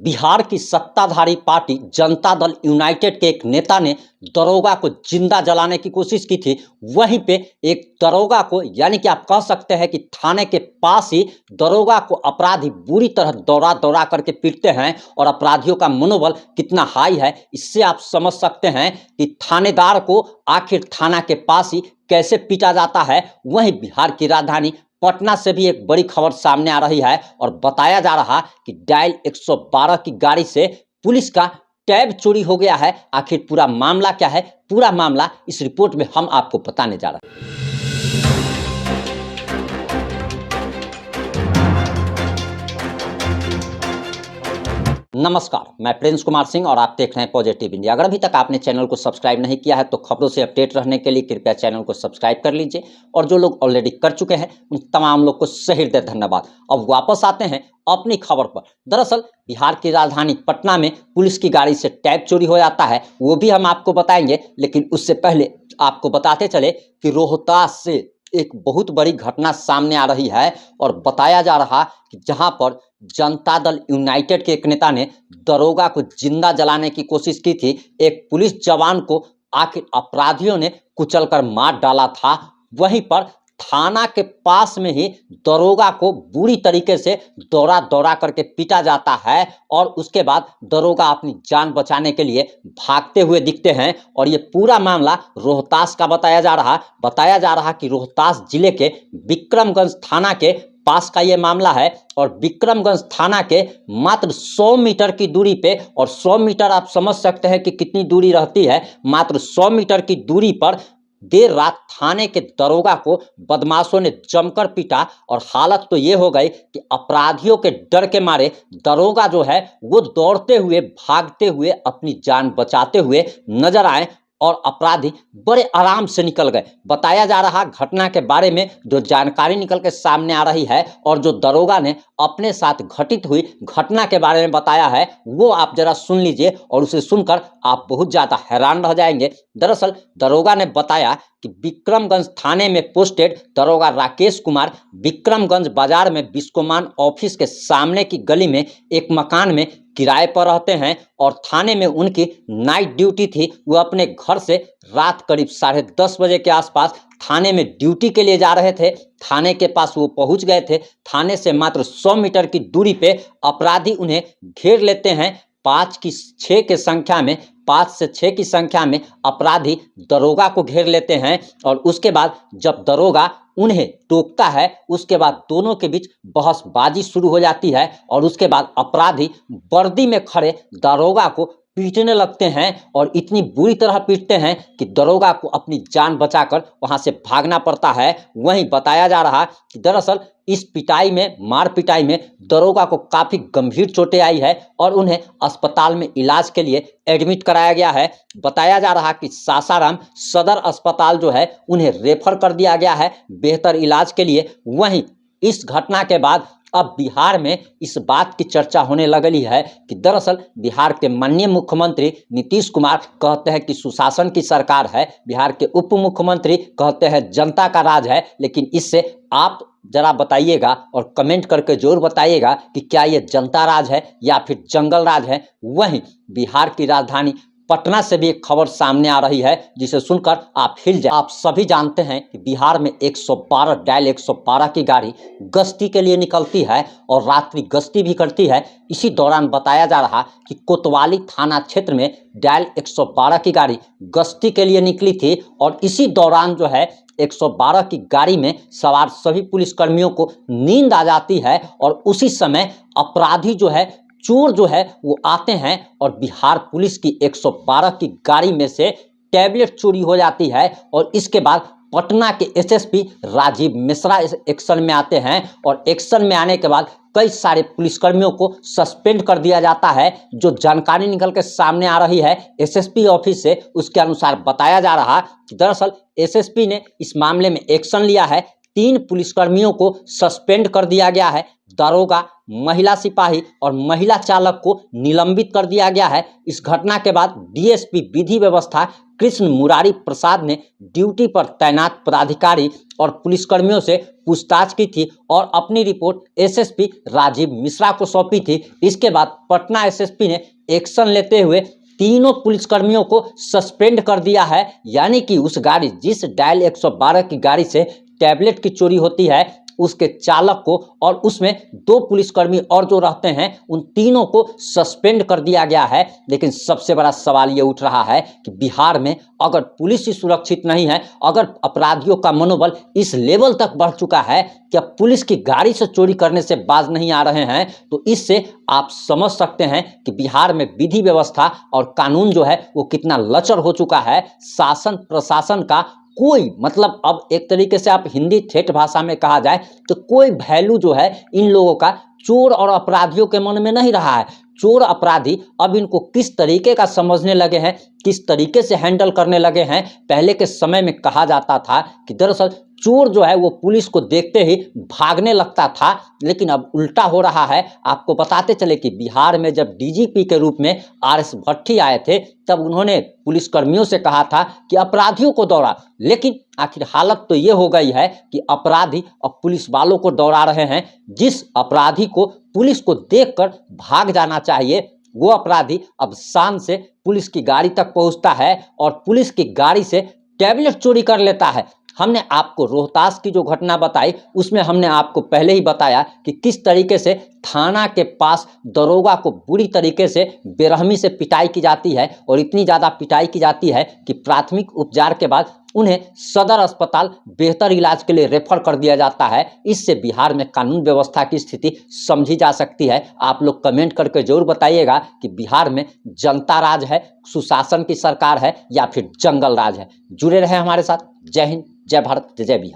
बिहार की सत्ताधारी party Janata Dal United के एक नेता ने दरोगा को जिंदा जलाने की कोशिश की थी। वहीं पे एक दरोगा को, यानी कि आप कह सकते हैं कि थाने के पास ही दरोगा को अपराधी बुरी तरह दौड़ा दौड़ा करके पीटते हैं और अपराधियों का मनोबल कितना हाई है, इससे आप समझ सकते हैं कि थानेदार को आखिर थाना के पास ही कैसे पीटा जाता है। वहीं बिहार की राजधानी पटना से भी एक बड़ी खबर सामने आ रही है और बताया जा रहा कि डायल 112 की गाड़ी से पुलिस का टैब चोरी हो गया है। आखिर पूरा मामला क्या है, पूरा मामला इस रिपोर्ट में हम आपको बताने जा रहे हैं। नमस्कार, मैं प्रिंस कुमार सिंह और आप देख रहे हैं पॉजिटिव इंडिया। अगर अभी तक आपने चैनल को सब्सक्राइब नहीं किया है तो खबरों से अपडेट रहने के लिए कृपया चैनल को सब्सक्राइब कर लीजिए और जो लोग ऑलरेडी कर चुके हैं उन तमाम लोग को सही हृदय धन्यवाद। अब वापस आते हैं अपनी खबर पर। दरअसल बिहार की राजधानी पटना में पुलिस की गाड़ी से टैब चोरी हो जाता है, वो भी हम आपको बताएंगे। लेकिन उससे पहले आपको बताते चले कि रोहतास से एक बहुत बड़ी घटना सामने आ रही है और बताया जा रहा कि जहां पर जनता दल यूनाइटेड के एक नेता ने दरोगा को जिंदा जलाने की कोशिश की थी। एक पुलिस जवान को आखिर अपराधियों ने कुचलकर मार डाला था। वहीं पर थाना के पास में ही दरोगा को बुरी तरीके से दौड़ा दौड़ा करके पीटा जाता है और उसके बाद दरोगा अपनी जान बचाने के लिए भागते हुए दिखते हैं। और ये पूरा मामला रोहतास का बताया जा रहा कि रोहतास जिले के विक्रमगंज थाना के पास का ये मामला है और विक्रमगंज थाना के मात्र 100 मीटर की दूरी पे, और 100 मीटर आप समझ सकते हैं कि कितनी दूरी रहती है। मात्र 100 मीटर की दूरी पर देर रात थाने के दरोगा को बदमाशों ने जमकर पीटा और हालत तो ये हो गई कि अपराधियों के डर के मारे दरोगा जो है वो दौड़ते हुए, भागते हुए, अपनी जान बचाते हुए नजर आए और अपराधी बड़े आराम से निकल गए। बताया जा रहा घटना के बारे में जो जानकारी निकल के सामने आ रही है और जो दरोगा ने अपने साथ घटित हुई घटना के बारे में बताया है, वो आप जरा सुन लीजिए और उसे सुनकर आप बहुत ज़्यादा हैरान रह जाएंगे। दरअसल दरोगा ने बताया कि विक्रमगंज थाने में पोस्टेड दरोगा राकेश कुमार विक्रमगंज बाजार में बिस्कोमान ऑफिस के सामने की गली में एक मकान में किराए पर रहते हैं और थाने में उनकी नाइट ड्यूटी थी। वो अपने घर से रात करीब 10:30 बजे के आसपास थाने में ड्यूटी के लिए जा रहे थे। थाने के पास वो पहुंच गए थे। थाने से मात्र 100 मीटर की दूरी पे अपराधी उन्हें घेर लेते हैं। 5 से 6 की संख्या में अपराधी दरोगा को घेर लेते हैं और उसके बाद जब दरोगा उन्हें टोकता है, उसके बाद दोनों के बीच बहसबाजी शुरू हो जाती है और उसके बाद अपराधी वर्दी में खड़े दरोगा को पीटने लगते हैं और इतनी बुरी तरह पीटते हैं कि दरोगा को अपनी जान बचाकर वहां से भागना पड़ता है। वहीं बताया जा रहा कि दरअसल इस मार पिटाई में दरोगा को काफ़ी गंभीर चोटें आई है और उन्हें अस्पताल में इलाज के लिए एडमिट कराया गया है। बताया जा रहा कि सासाराम सदर अस्पताल जो है उन्हें रेफर कर दिया गया है बेहतर इलाज के लिए। वहीं इस घटना के बाद अब बिहार में इस बात की चर्चा होने लगी है कि दरअसल बिहार के माननीय मुख्यमंत्री नीतीश कुमार कहते हैं कि सुशासन की सरकार है, बिहार के उप मुख्यमंत्री कहते हैं जनता का राज है। लेकिन इससे आप जरा बताइएगा और कमेंट करके जरूर बताइएगा कि क्या ये जनता राज है या फिर जंगल राज है। वहीं बिहार की राजधानी पटना से भी एक खबर सामने आ रही है जिसे सुनकर आप हिल जाए। आप सभी जानते हैं कि बिहार में 112 डायल 112 की गाड़ी गश्ती के लिए निकलती है और रात्रि गश्ती भी करती है। इसी दौरान बताया जा रहा कि कोतवाली थाना क्षेत्र में डायल 112 की गाड़ी गश्ती के लिए निकली थी और इसी दौरान जो है 112 की गाड़ी में सवार सभी पुलिसकर्मियों को नींद आ जाती है और उसी समय अपराधी जो है, चोर जो है वो आते हैं और बिहार पुलिस की 112 की गाड़ी में से टैबलेट चोरी हो जाती है। और इसके बाद पटना के एसएसपी राजीव मिश्रा एक्शन में आते हैं और एक्शन में आने के बाद कई सारे पुलिसकर्मियों को सस्पेंड कर दिया जाता है। जो जानकारी निकल के सामने आ रही है एसएसपी ऑफिस से, उसके अनुसार बताया जा रहा कि दरअसल एसएसपी ने इस मामले में एक्शन लिया है। 3 पुलिसकर्मियों को सस्पेंड कर दिया गया है। दरोगा, महिला सिपाही और महिला चालक को निलंबित कर दिया गया है। इस घटना के बाद डीएसपी विधि व्यवस्था कृष्ण मुरारी प्रसाद ने ड्यूटी पर तैनात पदाधिकारी और पुलिसकर्मियों से पूछताछ की थी और अपनी रिपोर्ट एसएसपी राजीव मिश्रा को सौंपी थी। इसके बाद पटना एसएसपी ने एक्शन लेते हुए तीनों पुलिसकर्मियों को सस्पेंड कर दिया है। यानी कि उस गाड़ी, जिस डायल 112 की गाड़ी से टैबलेट की चोरी होती है, उसके चालक को और उसमें 2 पुलिसकर्मी और जो रहते हैं, उन तीनों को सस्पेंड कर दिया गया है। लेकिन सबसे बड़ा सवाल ये उठ रहा है कि बिहार में अगर पुलिस ही सुरक्षित नहीं है, अगर अपराधियों का मनोबल इस लेवल तक बढ़ चुका है कि अब पुलिस की गाड़ी से चोरी करने से बाज नहीं आ रहे हैं, तो इससे आप समझ सकते हैं कि बिहार में विधि व्यवस्था और कानून जो है वो कितना लचर हो चुका है। शासन प्रशासन का कोई मतलब, अब एक तरीके से आप हिंदी ठेठ भाषा में कहा जाए तो कोई वैल्यू जो है इन लोगों का चोर और अपराधियों के मन में नहीं रहा है। चोर अपराधी अब इनको किस तरीके का समझने लगे हैं, किस तरीके से हैंडल करने लगे हैं। पहले के समय में कहा जाता था कि दरअसल चोर जो है वो पुलिस को देखते ही भागने लगता था, लेकिन अब उल्टा हो रहा है। आपको बताते चले कि बिहार में जब डीजीपी के रूप में आरएस भट्टी आए थे, तब उन्होंने पुलिसकर्मियों से कहा था कि अपराधियों को दौड़ा, लेकिन आखिर हालत तो ये हो गई है कि अपराधी अब पुलिस वालों को दौड़ा रहे हैं। जिस अपराधी को पुलिस को देखकर भाग जाना चाहिए, वो अपराधी अब शान से पुलिस की गाड़ी तक पहुंचता है और पुलिस की गाड़ी से टैबलेट चोरी कर लेता है। हमने आपको रोहतास की जो घटना बताई, उसमें हमने आपको पहले ही बताया कि किस तरीके से थाना के पास दरोगा को बुरी तरीके से बेरहमी से पिटाई की जाती है और इतनी ज़्यादा पिटाई की जाती है कि प्राथमिक उपचार के बाद उन्हें सदर अस्पताल बेहतर इलाज के लिए रेफर कर दिया जाता है। इससे बिहार में कानून व्यवस्था की स्थिति समझी जा सकती है। आप लोग कमेंट करके जरूर बताइएगा कि बिहार में जनता राज है, सुशासन की सरकार है या फिर जंगल राज है। जुड़े रहे हमारे साथ। जय हिंद, जय भारत, जय बिहार।